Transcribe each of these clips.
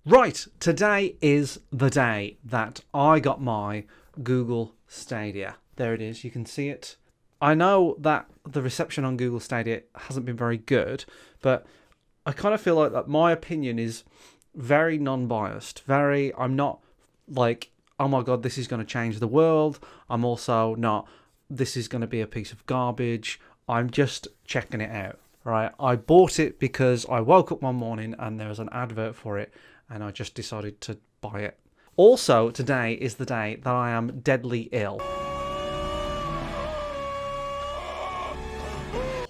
Right, today is the day that I got my Google Stadia. There it is, you can see it. I know that the reception on Google Stadia hasn't been very good, but I kind of feel like that my opinion is very non-biased. I'm not like, oh my god, this is going to change the world. I'm also not, this is going to be a piece of garbage. I'm just checking it out, right? I bought it because I woke up one morning and there was an advert for it, and I just decided to buy it. Also, today is the day that I am deadly ill.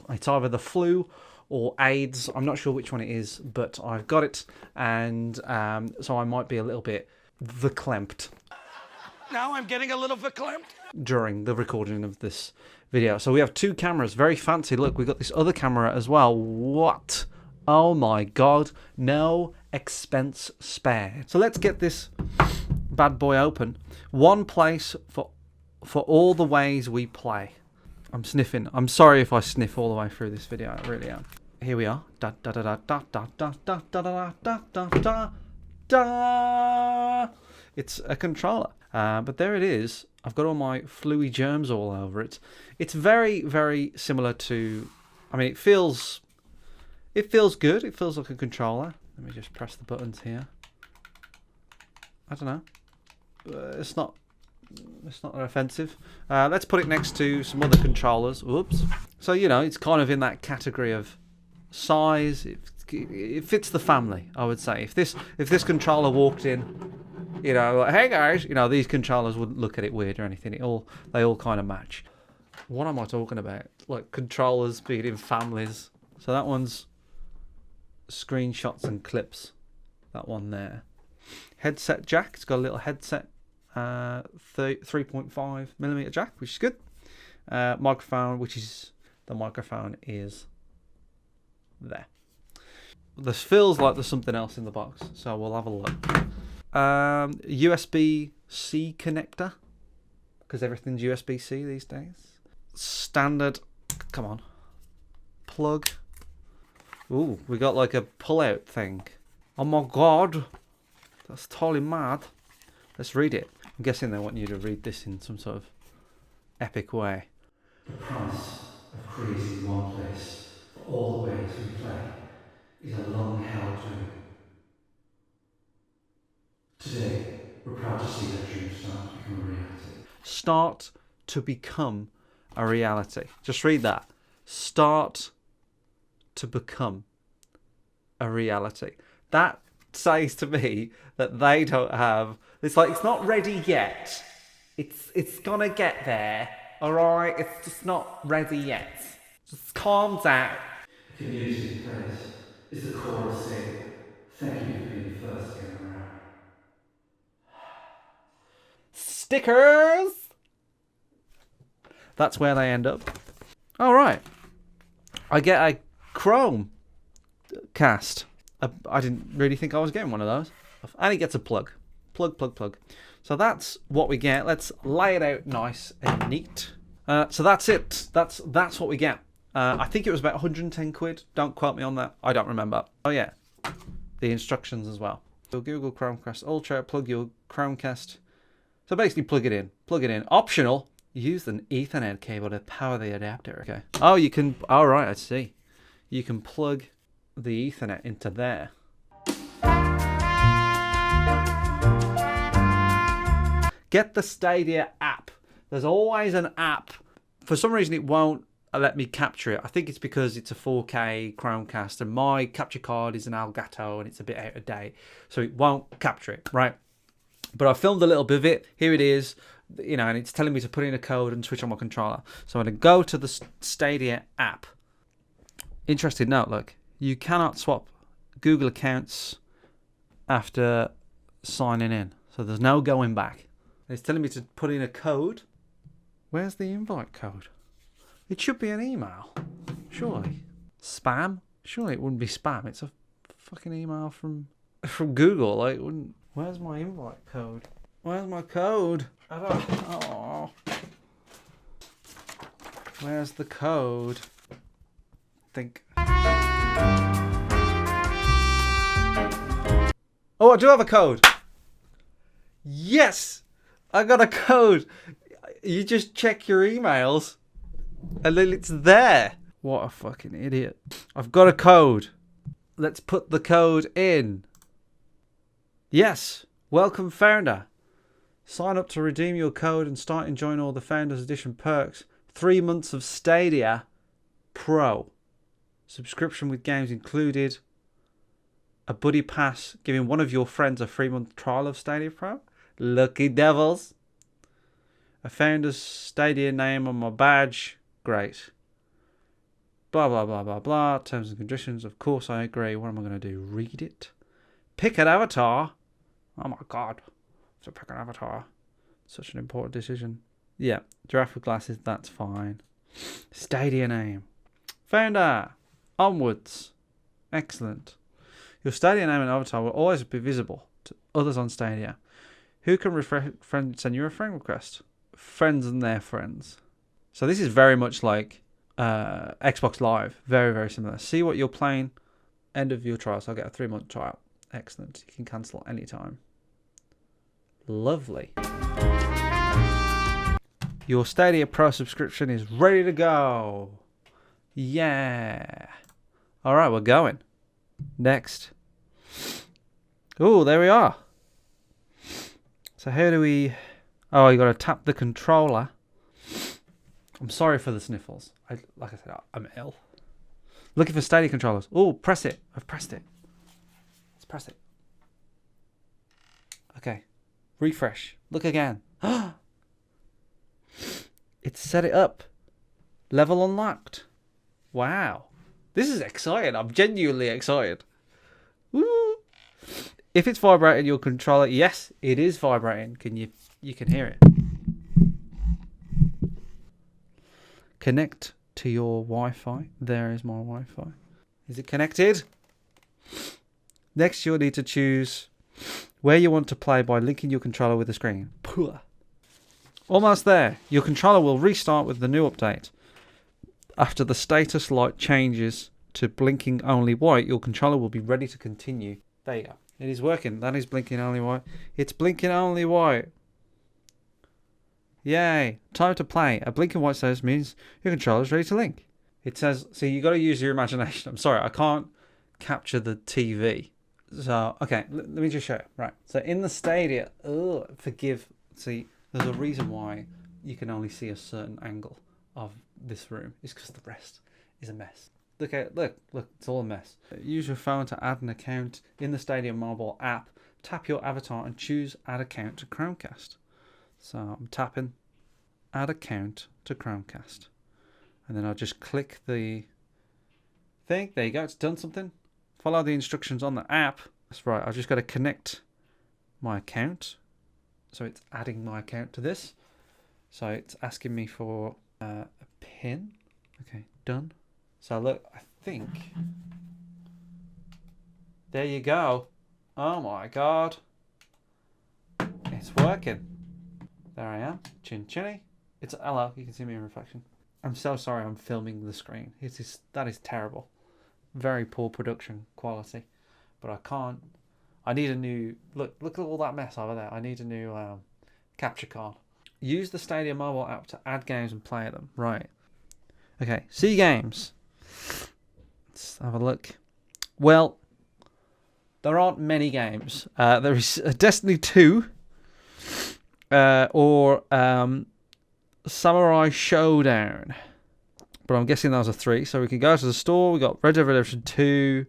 It's either the flu or AIDS. I'm not sure which one it is, but I've got it, and so I might be a little bit verklempt. Now I'm getting a little verklempt. During the recording of this video. So we have two cameras, very fancy. Look, we've got this other camera as well. What? Oh my god, no expense spared. So let's get this bad boy open. One place for all the ways we play. I'm sniffing. I'm sorry if I sniff all the way through this video. I really am. Here we are. Da da da da da da da da da da da da da. It's a controller, but there it is. I've got all my fluey germs all over it. It's very, very similar to. I mean, it feels good. It feels like a controller. Let me just press the buttons here. I don't know. It's not that offensive. Let's put it next to some other controllers. Oops. So, you know, it's kind of in that category of size. It fits the family, I would say. If this controller walked in, you know, like, hey guys, you know, these controllers wouldn't look at it weird or anything. They all kind of match. What am I talking about? Like controllers being in families. So that one's screenshots and clips. That one there. Headset jack. It's got a little headset. 3.5mm jack, which is good. Microphone, which is the microphone is there. This feels like there's something else in the box, so we'll have a look. USB-C connector, because everything's USB-C these days. Standard, come on, plug. Ooh, we got like a pull-out thing. Oh my god, that's totally mad. Let's read it. I'm guessing they want you to read this in some sort of epic way. The promise of creating one place for all the ways we play is a long-held dream. Today, we're proud to see that dream start to become a reality. Start to become a reality. Just read that. Start to become a reality. That says to me that they don't have. It's like it's not ready yet. It's gonna get there. All right. It's just not ready yet. Just calm down. The community in place is the core of Stadia. Thank you for being the first to get around. Stickers. That's where they end up. All right. I get a Chrome cast. I didn't really think I was getting one of those. And he gets a plug. Plug. So that's what we get. Let's lay it out nice and neat. So that's it. That's what we get. I think it was about 110 quid. Don't quote me on that. I don't remember. Oh yeah. The instructions as well. So Google Chromecast Ultra, plug your Chromecast. So basically plug it in. Optional. Use an Ethernet cable to power the adapter. Okay. Oh, you can. All right, I see. You can plug the Ethernet into there. Get the Stadia app. There's always an app. For some reason it won't let me capture it. I think it's because it's a 4K Chromecast and my capture card is an Elgato and it's a bit out of date. So it won't capture it, right? But I filmed a little bit of it. Here it is. You know, and it's telling me to put in a code and switch on my controller. So I'm going to go to the Stadia app. Interesting note, look. You cannot swap Google accounts after signing in. So there's no going back. It's telling me to put in a code. Where's the invite code? It should be an email. Surely. Spam? Surely it wouldn't be spam. It's a fucking email from Google. Like, it wouldn't. Where's my invite code? Where's my code? I don't. Oh. Where's the code? Think. Oh, I do have a code. Yes, I got a code. You just check your emails and then it's there. What a fucking idiot. I've got a code. Let's put the code in. Yes, welcome founder. Sign up to redeem your code and start enjoying all the Founders Edition perks. 3 months of Stadia Pro. Subscription with games included. A buddy pass, giving one of your friends a 3-month trial of Stadia Pro. Lucky devils. A Founders Stadia name on my badge. Great. Blah, blah, blah, blah, blah. Terms and conditions. Of course I agree. What am I going to do? Read it? Pick an avatar? Oh my god. To pick an avatar. Such an important decision. Yeah. Giraffe with glasses. That's fine. Stadia name. Founder. Onwards. Excellent. Your Stadia name and avatar will always be visible to others on Stadia. Who can send you a friend request? Friends and their friends. So this is very much like Xbox Live. Very, very similar. See what you're playing. End of your trial. So I'll get a 3-month trial. Excellent. You can cancel anytime. Lovely. Your Stadia Pro subscription is ready to go. Yeah. All right, we're going. Next. Oh, there we are. So how do we... Oh, you got to tap the controller. I'm sorry for the sniffles. Like I said, I'm ill. Looking for Stadia controllers. Oh, press it. I've pressed it. Let's press it. Okay. Refresh. Look again. It's set it up. Level unlocked. Wow. This is exciting. I'm genuinely excited. Woo. If it's vibrating your controller, yes, it is vibrating. You can hear it. Connect to your Wi-Fi. There is my Wi-Fi. Is it connected? Next, you'll need to choose where you want to play by linking your controller with the screen. Almost there. Your controller will restart with the new update. After the status light changes to blinking only white, your controller will be ready to continue. There you go. It is working. That is blinking only white. It's blinking only white. Yay. Time to play. A blinking white status means your controller is ready to link. It says, see, you got to use your imagination. I'm sorry, I can't capture the TV. So, okay, let me just show you. Right. So in the Stadia, forgive. See, there's a reason why you can only see a certain angle of this room. It's because the rest is a mess. Look, it's all a mess. Use your phone to add an account in the Stadia mobile app. Tap your avatar and choose add account to Chromecast. So I'm tapping add account to Chromecast. And then I'll just click the thing. There you go, it's done something. Follow the instructions on the app. That's right, I've just got to connect my account. So it's adding my account to this. So it's asking me for a PIN. Okay, done. So look, I think... There you go. Oh my god. It's working. There I am. Chinny. It's hello, you can see me in reflection. I'm so sorry I'm filming the screen. That is terrible. Very poor production quality. But I can't... I need a new... Look at all that mess over there. I need a new capture card. Use the Stadia mobile app to add games and play them. Right. Okay, see games. Let's have a look. Well, there aren't many games. There is Destiny 2 or Samurai Showdown. But I'm guessing those are 3. So we can go to the store. We got Red Dead Redemption 2.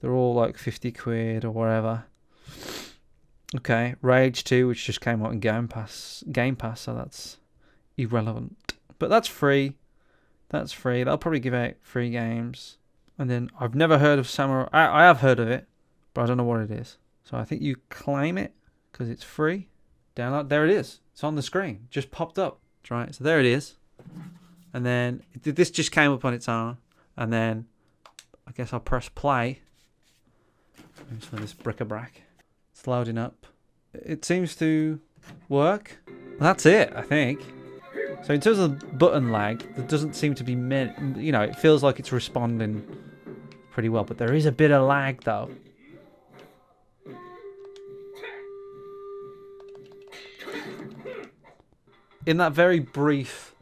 They're all like 50 quid or whatever. Okay, Rage 2, which just came out in Game Pass, so that's irrelevant. But that's free. That's free. They'll probably give out free games. And then I've never heard of Samurai. I have heard of it, but I don't know what it is. So I think you claim it because it's free. Download. There it is. It's on the screen. Just popped up. That's right. So there it is. And then this just came up on its own. And then I guess I'll press play. Just for this bric-a-brac. It's loading up. It seems to work. That's it, I think. So in terms of button lag, there doesn't seem to be many, it feels like it's responding pretty well, but there is a bit of lag though. in that very brief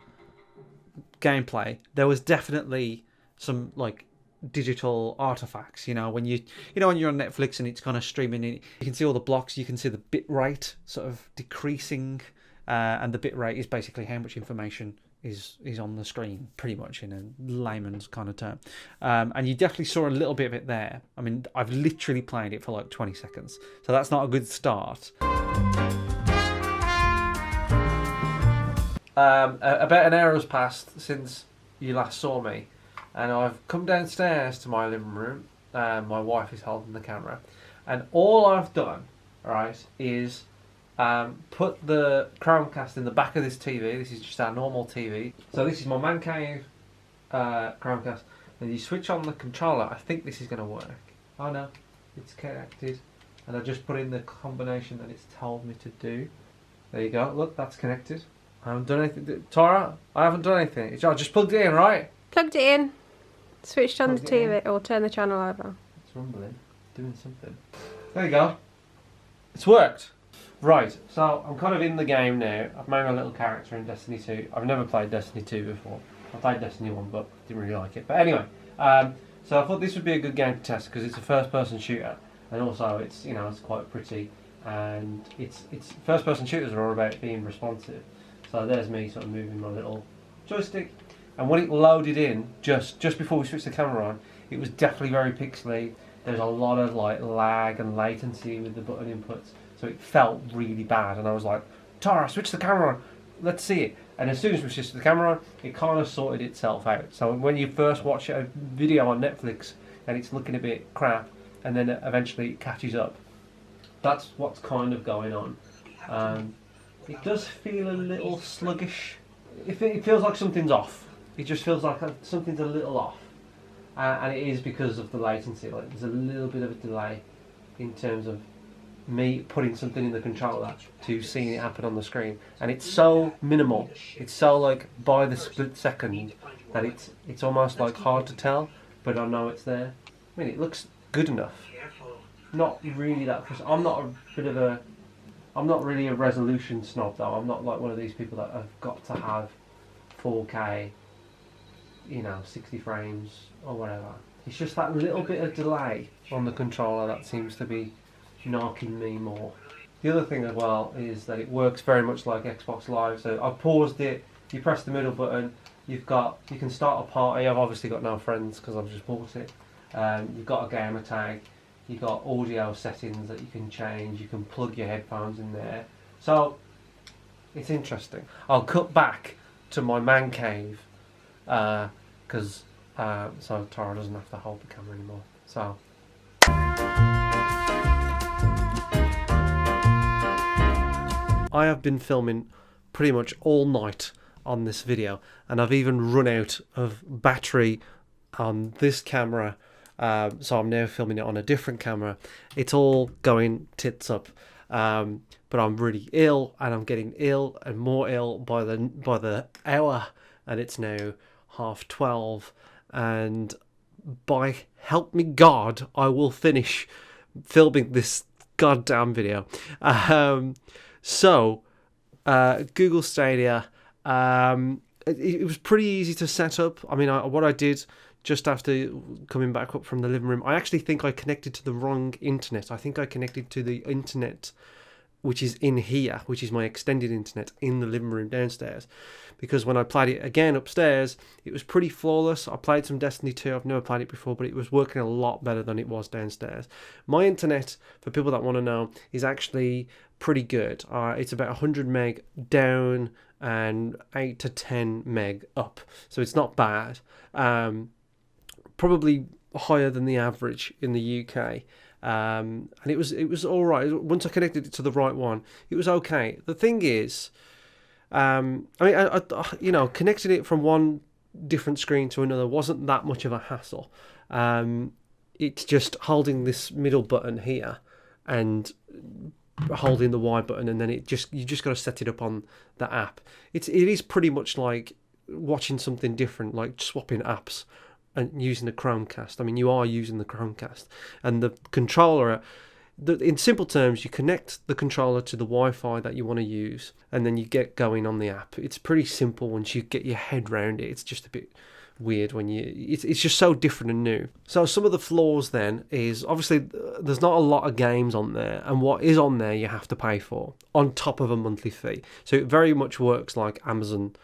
gameplay, there was definitely some like digital artifacts. You know, when when you're on Netflix and it's kind of streaming in, you can see all the blocks. You can see the bit rate sort of decreasing, and the bit rate is basically how much information is on the screen, pretty much in a layman's kind of term. And you definitely saw a little bit of it there. I mean, I've literally played it for like 20 seconds, so that's not a good start. About an hour has passed since you last saw me, and I've come downstairs to my living room. My wife is holding the camera, and all I've done, right, is put the Chromecast in the back of this TV. This is just our normal TV. So this is my man cave Chromecast. And you switch on the controller. I think this is going to work. Oh no, it's connected. And I just put in the combination that it's told me to do. There you go. Look, that's connected. I haven't done anything. Tara, I haven't done anything. I just plugged it in, right? Plugged it in. Switched on the TV or turn the channel over. It's rumbling. It's doing something. There you go. It's worked. Right, so I'm kind of in the game now. I've made my little character in Destiny 2. I've never played Destiny 2 before. I played Destiny 1, but didn't really like it. But anyway, so I thought this would be a good game to test because it's a first-person shooter, and also it's it's quite pretty, and it's first-person shooters are all about being responsive. So there's me sort of moving my little joystick, and when it loaded in just before we switched the camera on, it was definitely very pixely. There's a lot of like lag and latency with the button inputs. So it felt really bad, and I was like, Tara, switch the camera on, let's see it. And as soon as we switched the camera on, it kind of sorted itself out. So when you first watch a video on Netflix and it's looking a bit crap, and then eventually it catches up, that's what's kind of going on. It does feel a little sluggish. It feels like something's off. It just feels like something's a little off. And it is because of the latency. Like there's a little bit of a delay in terms of me putting something in the controller to seeing it happen on the screen, and it's so minimal, it's so like by the split second that it's almost like hard to tell, but I know it's there. I mean, it looks good enough. Not really that. I'm not really a resolution snob though. I'm not like one of these people that have got to have 4K, 60 frames or whatever. It's just that little bit of delay on the controller that seems to be knocking me more. The other thing as well is that it works very much like Xbox Live. So I've paused it, you press the middle button, you can start a party. I've obviously got no friends because I've just bought it. You've got a gamer tag, you've got audio settings that you can change, you can plug your headphones in there. So it's interesting. I'll cut back to my man cave because so Tara doesn't have to hold the camera anymore. So I have been filming pretty much all night on this video, and I've even run out of battery on this camera, so I'm now filming it on a different camera. It's all going tits up, but I'm really ill, and I'm getting ill and more ill by the hour, and it's now 12:30, and by help me God, I will finish filming this goddamn video. So, Google Stadia, it was pretty easy to set up. I mean, what I did just after coming back up from the living room, I actually think I connected to the wrong internet. I think I connected to the internet which is in here, which is my extended internet in the living room downstairs. Because when I played it again upstairs, it was pretty flawless. I played some Destiny 2. I've never played it before, but it was working a lot better than it was downstairs. My internet, for people that want to know, is actually pretty good. It's about 100 meg down and 8 to 10 meg up. So it's not bad. Probably higher than the average in the UK. And it was all right. Once I connected it to the right one, it was okay. The thing is, I connecting it from one different screen to another wasn't that much of a hassle. It's just holding this middle button here and holding the Y button, and then you just got to set it up on the app. It is pretty much like watching something different, like swapping apps and using the Chromecast. I mean, you are using the Chromecast, and the controller In simple terms, you connect the controller to the Wi-Fi that you want to use, and then you get going on the app. It's pretty simple once you get your head around it. It's just a bit weird when it's just so different and new. So some of the flaws then is, obviously there's not a lot of games on there, and what is on there you have to pay for on top of a monthly fee. So it very much works like Amazon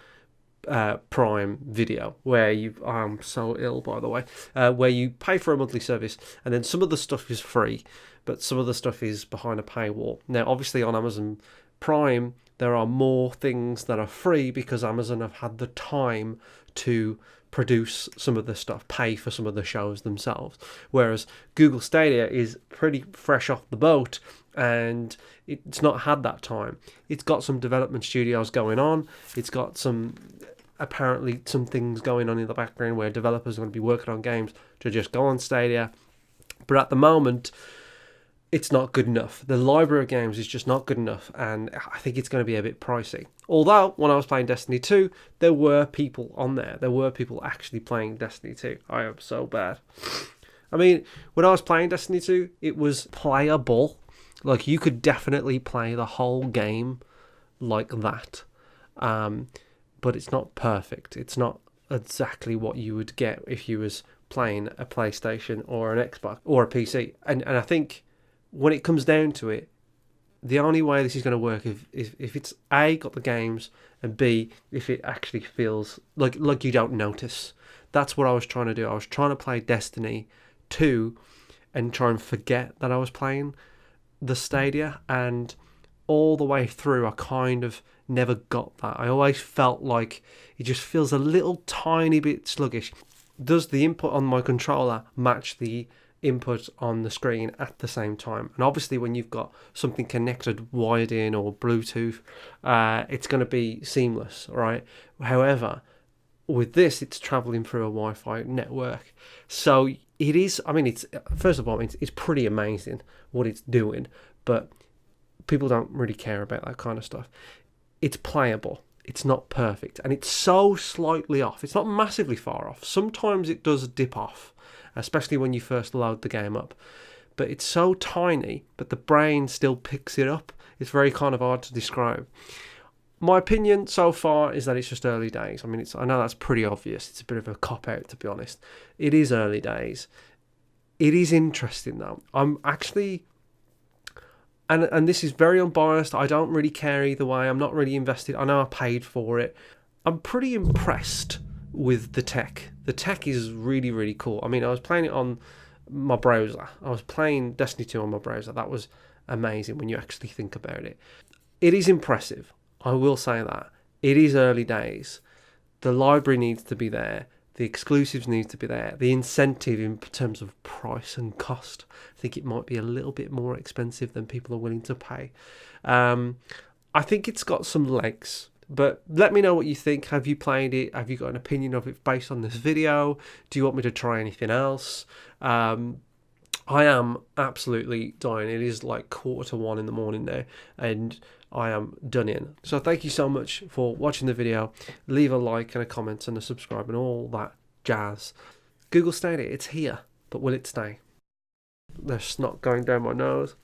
Prime Video, where I'm so ill, by the way, where you pay for a monthly service, and then some of the stuff is free, but some of the stuff is behind a paywall. Now obviously on Amazon Prime there are more things that are free because Amazon have had the time to produce some of the stuff, pay for some of the shows themselves, whereas Google Stadia is pretty fresh off the boat and it's not had that time. It's got some development studios going on, it's got apparently some things going on in the background where developers are going to be working on games to just go on Stadia, but at the moment it's not good enough. The library of games is just not good enough, and I think it's going to be a bit pricey. Although, when I was playing Destiny 2, there were people on there. There were people actually playing Destiny 2. I am so bad. I mean, when I was playing Destiny 2, it was playable. Like, you could definitely play the whole game like that. But it's not perfect. It's not exactly what you would get if you was playing a PlayStation or an Xbox or a PC. And I think when it comes down to it, the only way this is going to work if it's A, got the games, and B, if it actually feels like you don't notice. That's what I was trying to do. I was trying to play Destiny 2 and try and forget that I was playing the Stadia, and all the way through I kind of never got that. I always felt like it just feels a little tiny bit sluggish. Does the input on my controller match the input on the screen at the same time? And obviously when you've got something connected wired in or Bluetooth, it's going to be seamless, right? However, with this, it's traveling through a Wi-Fi network, so it is, I mean, it's, first of all, it's pretty amazing what it's doing, but people don't really care about that kind of stuff. It's playable, it's not perfect, and it's so slightly off. It's not massively far off. Sometimes it does dip off, especially when you first load the game up, but it's so tiny, but the brain still picks it up. It's very kind of hard to describe. My opinion so far is that it's just early days. I mean, I know that's pretty obvious. It's a bit of a cop-out, to be honest. It is early days. It is interesting, though. I'm actually, and this is very unbiased, I don't really care either way. I'm not really invested. I know I paid for it. I'm pretty impressed with the tech. The tech is really, really cool. I mean, I was playing it on my browser. I was playing Destiny 2 on my browser. That was amazing when you actually think about it. It is impressive. I will say that. It is early days. The library needs to be there. The exclusives need to be there. The incentive in terms of price and cost, I think it might be a little bit more expensive than people are willing to pay. I think it's got some legs. But let me know what you think. Have you played it? Have you got an opinion of it based on this video? Do you want me to try anything else? I am absolutely dying. It is like 1:45 in the morning now, and I am done in. So thank you so much for watching the video. Leave a like and a comment and a subscribe and all that jazz. Google Stadia, it's here, but will it stay? There's snot going down my nose.